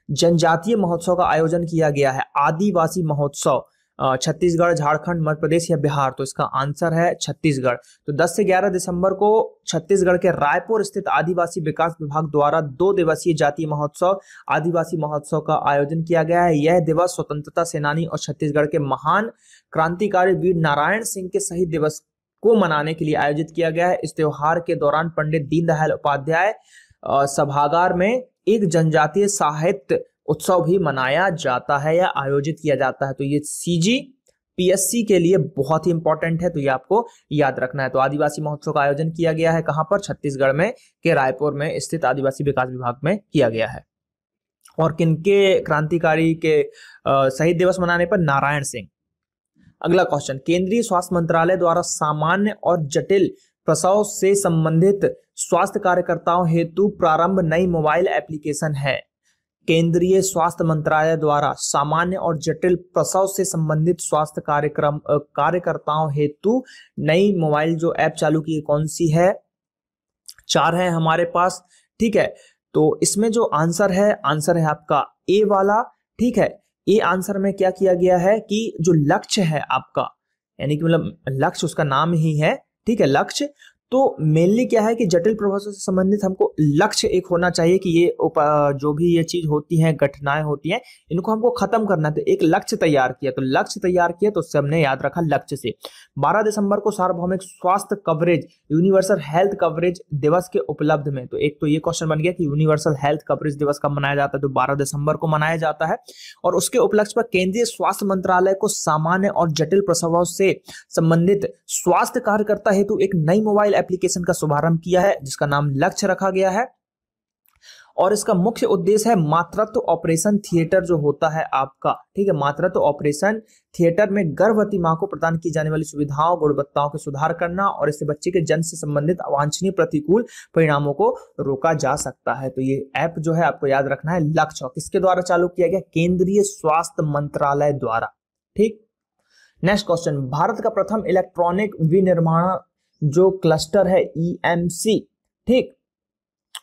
जनजातीय महोत्सव का आयोजन किया गया है। आदिवासी महोत्सव छत्तीसगढ़, झारखंड, मध्य प्रदेश या बिहार? तो इसका आंसर है छत्तीसगढ़। तो 10 से 11 दिसंबर को छत्तीसगढ़ के रायपुर स्थित आदिवासी विकास विभाग द्वारा 2 दिवसीय जातीय महोत्सव आदिवासी महोत्सव का आयोजन किया गया है। यह दिवस स्वतंत्रता सेनानी और छत्तीसगढ़ के महान क्रांतिकारी वीर नारायण सिंह के शहीद दिवस को मनाने के लिए आयोजित किया गया है। इस त्योहार के दौरान पंडित दीनदयाल उपाध्याय सभागार में एक जनजातीय साहित्य उत्सव भी मनाया जाता है या आयोजित किया जाता है। तो ये CGPSC के लिए बहुत ही इंपॉर्टेंट है, तो ये आपको याद रखना है। तो आदिवासी महोत्सव का आयोजन किया गया है कहां पर? छत्तीसगढ़ में के रायपुर में स्थित आदिवासी विकास विभाग में किया गया है। और किनके क्रांतिकारी के शहीद दिवस मनाने पर? नारायण सिंह। अगला क्वेश्चन, केंद्रीय स्वास्थ्य मंत्रालय द्वारा सामान्य और जटिल प्रसव से संबंधित स्वास्थ्य कार्यकर्ताओं हेतु प्रारंभ नई मोबाइल एप्लीकेशन है। केंद्रीय स्वास्थ्य मंत्रालय द्वारा सामान्य और जटिल प्रसव से संबंधित स्वास्थ्य कार्यकर्ताओं हेतु नई मोबाइल जो ऐप चालू की कौन सी है? 4 है हमारे पास, ठीक है। तो इसमें जो आंसर है आपका A वाला, ठीक है। ए आंसर में क्या किया गया है कि जो लक्ष्य है आपका, यानी कि मतलब लक्ष्य उसका नाम ही है, ठीक है, लक्ष्य। तो मेनली क्या है कि जटिल प्रभाव से संबंधित हमको लक्ष्य एक होना चाहिए कि ये जो भी ये चीज होती है, घटनाएं होती हैं, इनको हमको खत्म करना है। तो एक लक्ष्य तैयार किया, तो लक्ष्य तैयार किया तो उससे हमने याद रखा लक्ष्य से। 12 दिसंबर को सार्वभौमिक स्वास्थ्य कवरेज यूनिवर्सल हेल्थ कवरेज दिवस के उपलब्ध में, तो एक तो ये क्वेश्चन बन गया कि यूनिवर्सल हेल्थ कवरेज दिवस कब मनाया जाता है? तो 12 दिसंबर को मनाया जाता है। और उसके उपलक्ष्य पर केंद्रीय स्वास्थ्य मंत्रालय को सामान्य और जटिल प्रसवों से संबंधित स्वास्थ्य कार्यकर्ता हेतु एक नई मोबाइल एप्लीकेशन का शुभारंभ किया है, जिसका नाम लक्ष्य रखा गया है। और इसका मुख्य उद्देश्य है मातृत्व ऑपरेशन थिएटर जो होता है आपका, ठीक है, मातृत्व ऑपरेशन थिएटर में गर्भवती मां को प्रदान की जाने वाली सुविधाओं, गुणवत्ताओं के सुधार करना और इससे बच्चे के जन्म से संबंधित अवांछनीय प्रतिकूल परिणामों को रोका जा सकता है। तो ये ऐप जो है आपको याद रखना है लक्ष्य, और किसके द्वारा चालू किया गया? केंद्रीय स्वास्थ्य मंत्रालय द्वारा, ठीक। नेक्स्ट क्वेश्चन, भारत का प्रथम इलेक्ट्रॉनिक जो क्लस्टर है EMC, ठीक,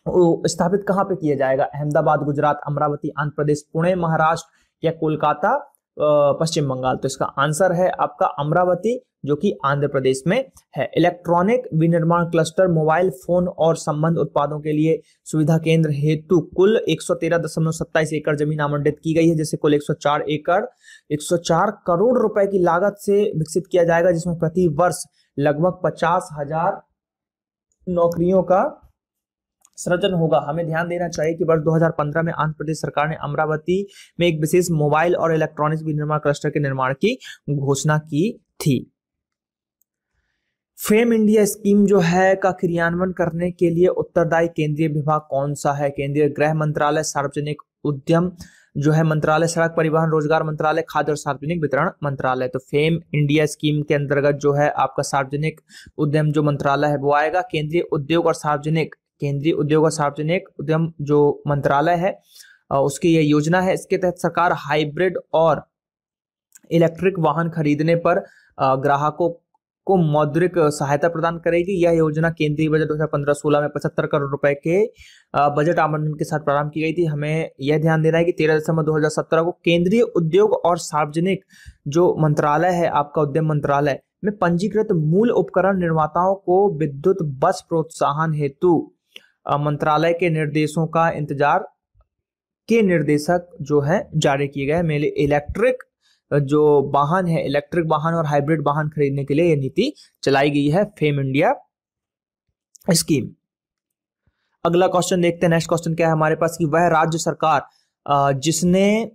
वो स्थापित कहाँ पे किया जाएगा? अहमदाबाद गुजरात, अमरावती आंध्र प्रदेश, पुणे महाराष्ट्र या कोलकाता पश्चिम बंगाल। तो इसका आंसर है आपका अमरावती, जो कि आंध्र प्रदेश में है। इलेक्ट्रॉनिक विनिर्माण क्लस्टर मोबाइल फोन और संबंध उत्पादों के लिए सुविधा केंद्र हेतु कुल 113.27 एकड़ जमीन आवंटित की गई है, जिसे कुल 104 करोड़ रुपए की लागत से विकसित किया जाएगा, जिसमें प्रति वर्ष लगभग 50,000 नौकरियों का सृजन होगा। हमें ध्यान देना चाहिए कि वर्ष 2015 में आंध्र प्रदेश सरकार ने अमरावती में एक विशेष मोबाइल और इलेक्ट्रॉनिक्स विनिर्माण क्लस्टर के निर्माण की घोषणा की थी। फेम इंडिया स्कीम जो है का क्रियान्वयन करने के लिए उत्तरदायी केंद्रीय विभाग कौन सा है? केंद्रीय गृह मंत्रालय, सार्वजनिक उद्यम जो है मंत्रालय, सड़क परिवहन रोजगार मंत्रालय, खाद्य और सार्वजनिक वितरण मंत्रालय। तो फेम इंडिया स्कीम के अंतर्गत जो है आपका सार्वजनिक उद्यम जो मंत्रालय है वो आएगा। केंद्रीय उद्योग और सार्वजनिक उद्यम जो मंत्रालय है उसकी यह योजना है। इसके तहत सरकार हाइब्रिड और इलेक्ट्रिक वाहन खरीदने पर ग्राहकों को मौद्रिक सहायता प्रदान करेगी। यह योजना केंद्रीय बजट 2015-16 में 75 करोड़ रुपए के बजट आवंटन के साथ प्रारंभ की गई थी। हमें यह ध्यान देना है कि 13 दिसंबर 2017 को केंद्रीय उद्योग और सार्वजनिक जो मंत्रालय है आपका उद्यम मंत्रालय में पंजीकृत मूल उपकरण निर्माताओं को विद्युत बस प्रोत्साहन हेतु मंत्रालय के निर्देशों का इंतजार के निर्देशक जो है जारी किए गए। मेरे इलेक्ट्रिक जो वाहन है, इलेक्ट्रिक वाहन और हाइब्रिड वाहन खरीदने के लिए यह नीति चलाई गई है, फेम इंडिया स्कीम। अगला क्वेश्चन देखते हैं। नेक्स्ट क्वेश्चन क्या है हमारे पास कि वह राज्य सरकार जिसने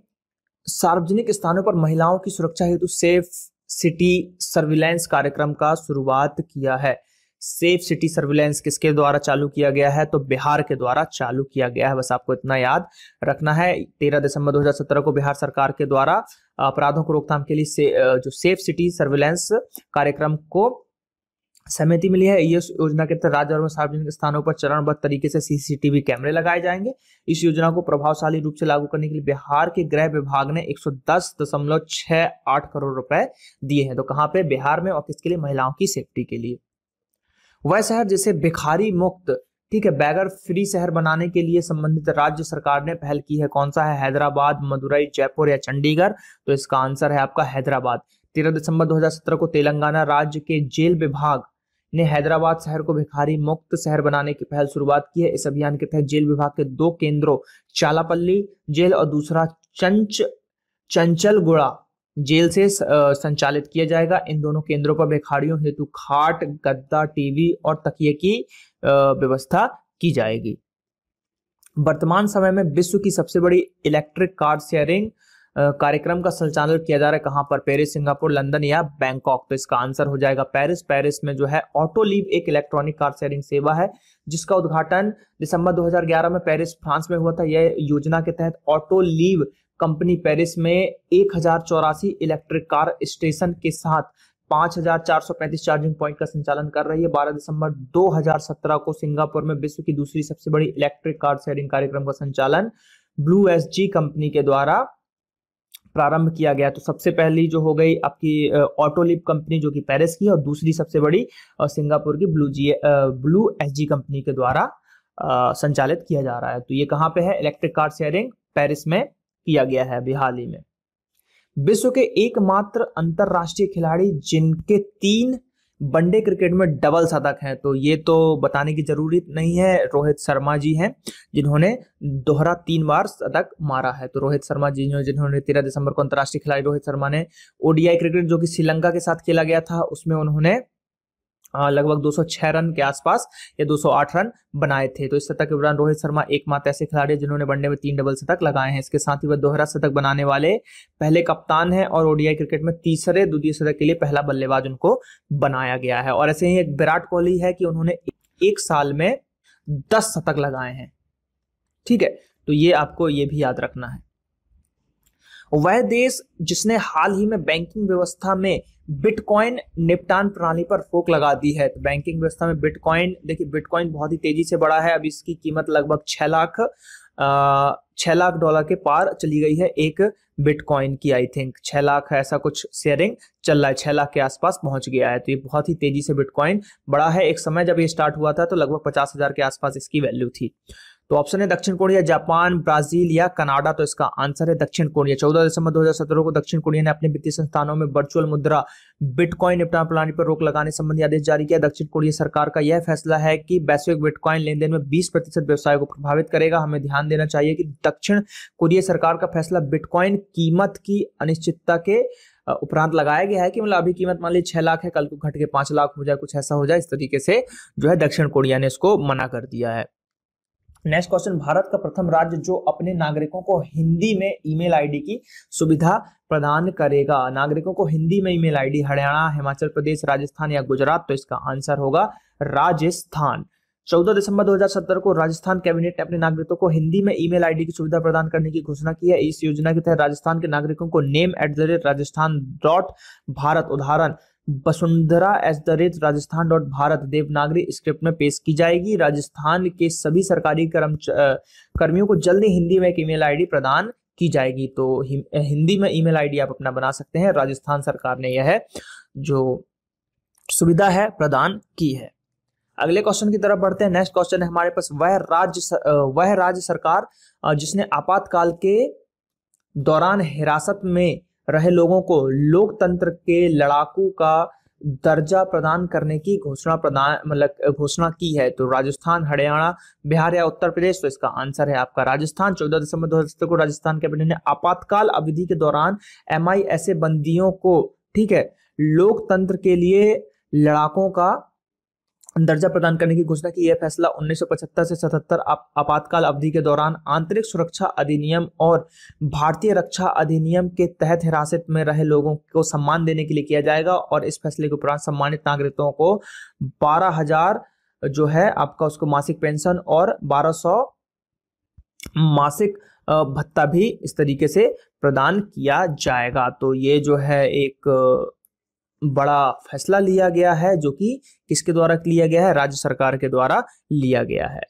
सार्वजनिक स्थानों पर महिलाओं की सुरक्षा हेतु सेफ सिटी सर्विलांस कार्यक्रम का शुरुआत किया है। सेफ सिटी सर्विलांस किसके द्वारा चालू किया गया है? तो बिहार के द्वारा चालू किया गया है। बस आपको इतना याद रखना है। 13 दिसंबर 2017 को बिहार सरकार के द्वारा अपराधों को रोकथाम के लिए जो सेफ सिटी सर्विलांस कार्यक्रम को सहमति मिली है। इस योजना के तहत राज्य और सार्वजनिक स्थानों पर चरणबद्ध तरीके से CCTV कैमरे लगाए जाएंगे। इस योजना को प्रभावशाली रूप से लागू करने के लिए बिहार के गृह विभाग ने 110.68 करोड़ रुपए दिए हैं। तो कहाँ पे? बिहार में। और किसके लिए? महिलाओं की सेफ्टी के लिए। वह शहर जिसे भिखारी मुक्त, ठीक है, बैगर फ्री शहर बनाने के लिए संबंधित राज्य सरकार ने पहल की है, कौन सा है? हैदराबाद, मदुरई, जयपुर या चंडीगढ़? तो इसका आंसर है आपका हैदराबाद। 13 दिसंबर 2017 को तेलंगाना राज्य के जेल विभाग ने हैदराबाद शहर को भिखारी मुक्त शहर बनाने की पहल शुरुआत की है। इस अभियान के तहत जेल विभाग के 2 केंद्रों चालापल्ली जेल और दूसरा चंचलगुड़ा जेल से संचालित किया जाएगा। इन दोनों केंद्रों पर भिखारियों हेतु खाट, गद्दा, टीवी और तकिए की व्यवस्था की जाएगी। वर्तमान समय में विश्व की सबसे बड़ी इलेक्ट्रिक कार शेयरिंग कार्यक्रम का संचालन किया जा रहा है कहां पर? पेरिस, सिंगापुर, लंदन या बैंकॉक? तो इसका आंसर हो जाएगा पेरिस। पेरिस में जो है ऑटोलीव एक इलेक्ट्रॉनिक कार शेयरिंग सेवा है, जिसका उद्घाटन दिसंबर 2011 में पेरिस, फ्रांस में हुआ था। यह योजना के तहत ऑटोलीव कंपनी पेरिस में 1084 इलेक्ट्रिक कार स्टेशन के साथ 5435 चार्जिंग पॉइंट का संचालन कर रही है। 12 दिसंबर 2017 को सिंगापुर में विश्व की दूसरी सबसे बड़ी इलेक्ट्रिक कार शेयरिंग कार्यक्रम का संचालन ब्लू एसजी कंपनी के द्वारा प्रारंभ किया गया। तो सबसे पहली जो हो गई आपकी ऑटोलिव कंपनी जो कि पेरिस की, और दूसरी सबसे बड़ी सिंगापुर की ब्लू एसजी कंपनी के द्वारा संचालित किया जा रहा है। तो ये कहाँ पे है? इलेक्ट्रिक कार शेयरिंग पेरिस में किया गया है अभी हाल ही में। विश्व के एकमात्र अंतरराष्ट्रीय खिलाड़ी जिनके 3 वनडे क्रिकेट में डबल शतक हैं, तो ये तो बताने की जरूरत नहीं है, रोहित शर्मा जी हैं जिन्होंने दोहरा 3 बार शतक मारा है। तो रोहित शर्मा जी जिन्होंने 13 दिसंबर को अंतरराष्ट्रीय खिलाड़ी रोहित शर्मा ने ओडीआई क्रिकेट जो कि श्रीलंका के साथ खेला गया था उसमें उन्होंने लगभग 206 रन के आसपास या 208 रन बनाए थे। तो इस शतक के दौरान रोहित शर्मा एकमात्र ऐसे खिलाड़ी जिन्होंने वनडे में 3 डबल शतक लगाए हैं। इसके साथ ही वह दोहरा शतक बनाने वाले पहले कप्तान हैं और ओडीआई क्रिकेट में तीसरे द्वितीय शतक के लिए पहला बल्लेबाज उनको बनाया गया है। और ऐसे ही एक विराट कोहली है कि उन्होंने एक साल में 10 शतक लगाए हैं। ठीक है, तो ये आपको ये भी याद रखना है। वह देश जिसने हाल ही में बैंकिंग व्यवस्था में बिटकॉइन निपटान प्रणाली पर रोक लगा दी है। तो बैंकिंग व्यवस्था में बिटकॉइन, देखिए बिटकॉइन बहुत ही तेजी से बढ़ा है। अब इसकी कीमत लगभग 6 $6 लाख के पार चली गई है एक बिटकॉइन की। आई थिंक 6 लाख ऐसा कुछ शेयरिंग चल रहा है, 6 लाख के आसपास पहुंच गया है। तो ये बहुत ही तेजी से बिटकॉइन बढ़ा है। एक समय जब ये स्टार्ट हुआ था तो लगभग 50,000 के आसपास इसकी वैल्यू थी। तो ऑप्शन है दक्षिण कोरिया, जापान, ब्राजील या कनाडा। तो इसका आंसर है दक्षिण कोरिया। 14 दिसंबर 2017 को दक्षिण कोरिया ने अपने वित्तीय संस्थानों में वर्चुअल मुद्रा बिटकॉइन निपटान प्रणाली पर रोक लगाने संबंधी आदेश जारी किया। दक्षिण कोरिया सरकार का यह फैसला है कि वैश्विक बिटकॉइन लेन देन में 20% व्यवसाय को प्रभावित करेगा। हमें ध्यान देना चाहिए कि दक्षिण कोरिया सरकार का फैसला बिटकॉइन कीमत की अनिश्चितता के उपरांत लगाया गया है कि मतलब अभी कीमत मान ली 6 लाख है, कल को घट के 5 लाख हो जाए, कुछ ऐसा हो जाए, इस तरीके से जो है दक्षिण कोरिया ने इसको मना कर दिया है। नेक्स्ट क्वेश्चन, भारत का प्रथम राज्य जो अपने नागरिकों को हिंदी में ईमेल आईडी की सुविधा प्रदान करेगा। नागरिकों को हिंदी में ईमेल आईडी, हरियाणा, हिमाचल प्रदेश, राजस्थान या गुजरात। तो इसका आंसर होगा राजस्थान। 14 दिसंबर 2017 को राजस्थान कैबिनेट ने अपने नागरिकों को हिंदी में ईमेल आईडी की सुविधा प्रदान करने की घोषणा की है। इस योजना के तहत राजस्थान के नागरिकों को name@rajasthan.भारत उदाहरण वसुंधरा@rajasthan.भारत देवनागरी स्क्रिप्ट में पेश की जाएगी। राजस्थान के सभी सरकारी कर्मियों को जल्दी हिंदी में एक ईमेल आईडी प्रदान की जाएगी। तो हिंदी में ईमेल आईडी आप अपना बना सकते हैं। राजस्थान सरकार ने यह जो सुविधा है प्रदान की है। अगले क्वेश्चन की तरफ बढ़ते हैं। नेक्स्ट क्वेश्चन है हमारे पास, वह राज्य सरकार जिसने आपातकाल के दौरान हिरासत में रहे लोगों को लोकतंत्र के लड़ाकू का दर्जा प्रदान करने की घोषणा की है। तो राजस्थान, हरियाणा, बिहार या उत्तर प्रदेश। तो इसका आंसर है आपका राजस्थान। 14 दिसंबर 2017 को राजस्थान कैबिनेट ने आपातकाल अवधि के दौरान MIA बंदियों को, ठीक है, लोकतंत्र के लिए लड़ाकों का दर्जा प्रदान करने की घोषणा की। यह फैसला 1975 से 77 आपातकाल अवधि के दौरान आंतरिक सुरक्षा अधिनियम और भारतीय रक्षा अधिनियम के तहत हिरासत में रहे लोगों को सम्मान देने के लिए किया जाएगा। और इस फैसले के उपरांत सम्मानित नागरिकों को 12,000 जो है आपका उसको मासिक पेंशन और 1200 मासिक भत्ता भी इस तरीके से प्रदान किया जाएगा। तो ये जो है एक बड़ा फैसला लिया गया है, जो कि किसके द्वारा लिया गया है, राज्य सरकार के द्वारा लिया गया है।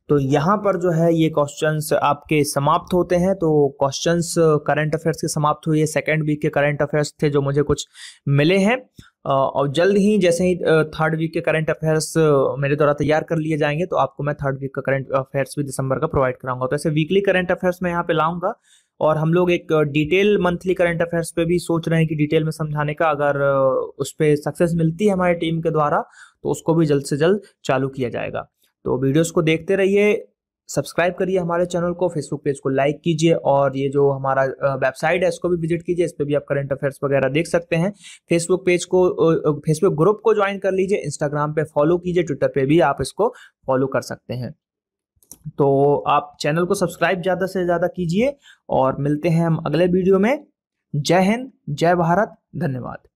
तो यहाँ पर जो है ये क्वेश्चंस आपके समाप्त होते हैं। तो क्वेश्चंस करंट अफेयर्स के समाप्त हुए। सेकंड वीक के करंट अफेयर्स थे जो मुझे कुछ मिले हैं, और जल्द ही जैसे ही थर्ड वीक के करंट अफेयर्स मेरे द्वारा तैयार कर लिए जाएंगे तो आपको मैं थर्ड वीक का करंट अफेयर्स भी दिसंबर का प्रोवाइड कराऊंगा। तो ऐसे वीकली करंट अफेयर्स मैं यहाँ पे लाऊंगा, और हम लोग एक डिटेल मंथली करंट अफेयर्स पे भी सोच रहे हैं कि डिटेल में समझाने का, अगर उस पर सक्सेस मिलती है हमारी टीम के द्वारा तो उसको भी जल्द से जल्द चालू किया जाएगा। तो वीडियोस को देखते रहिए, सब्सक्राइब करिए हमारे चैनल को, फेसबुक पेज को लाइक कीजिए, और ये जो हमारा वेबसाइट है इसको भी विजिट कीजिए। इस पे भी आप करंट अफेयर्स वगैरह देख सकते हैं। फेसबुक ग्रुप को ज्वाइन कर लीजिए, इंस्टाग्राम पे फॉलो कीजिए, ट्विटर पे भी आप इसको फॉलो कर सकते हैं। तो आप चैनल को सब्सक्राइब ज्यादा से ज्यादा कीजिए, और मिलते हैं हम अगले वीडियो में। जय हिंद, जय भारत, धन्यवाद।